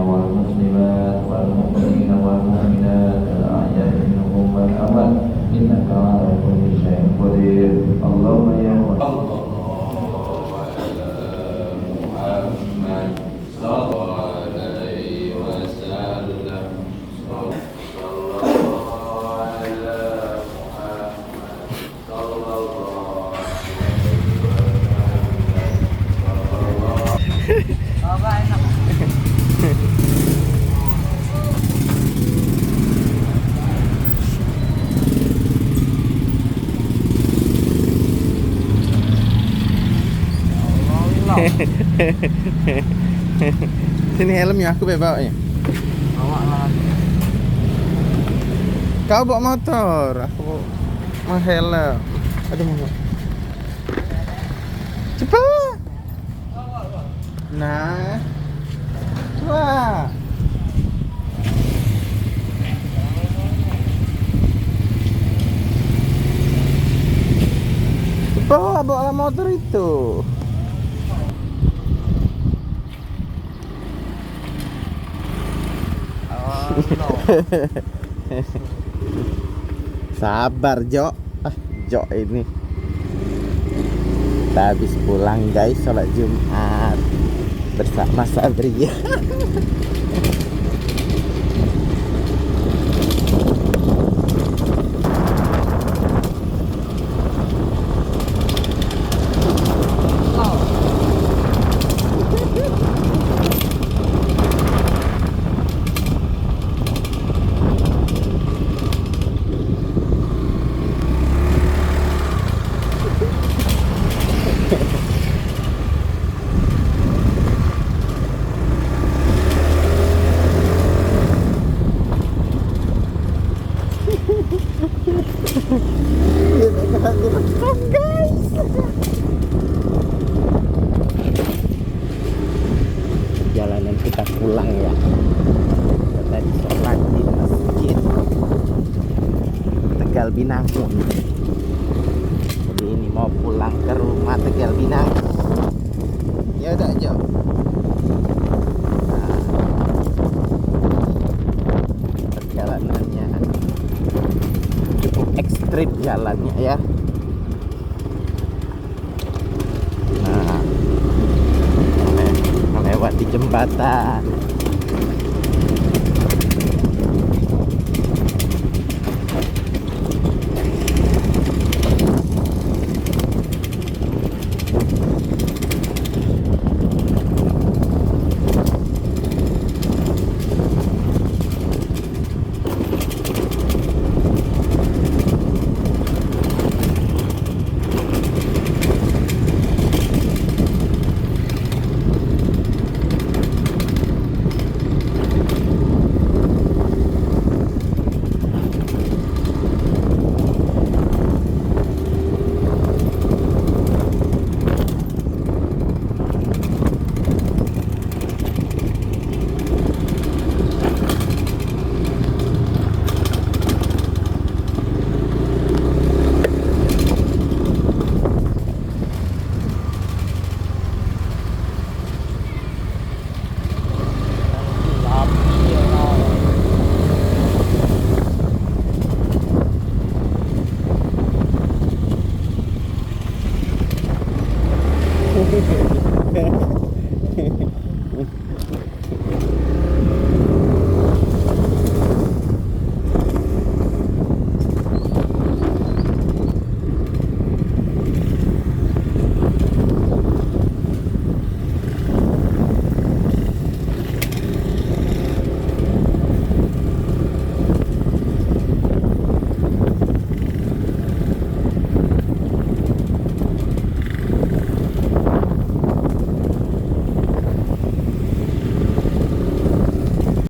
والمسلمات والمؤمنين والمؤمنات الأحياء منهم والأموات إنك على كل شيء قدير اللهم يا Sini helmnya aku bawa ya. Kau bawa motor, aku mau helm. Aduh mau. Cepat. Nah. Wah. Bawa motor itu. Sabar Jo. Jo ini kita habis pulang guys, sholat Jumat bersama Sabria. Jalanan kita pulang ya. Kita tadi sholat di masjid Tegal Binangun. Jadi ini mau pulang ke rumah Tegal Binangun. Ya udah Jo. Nah, perjalanannya cukup ekstrim jalannya ya. Nah, melewati jembatan.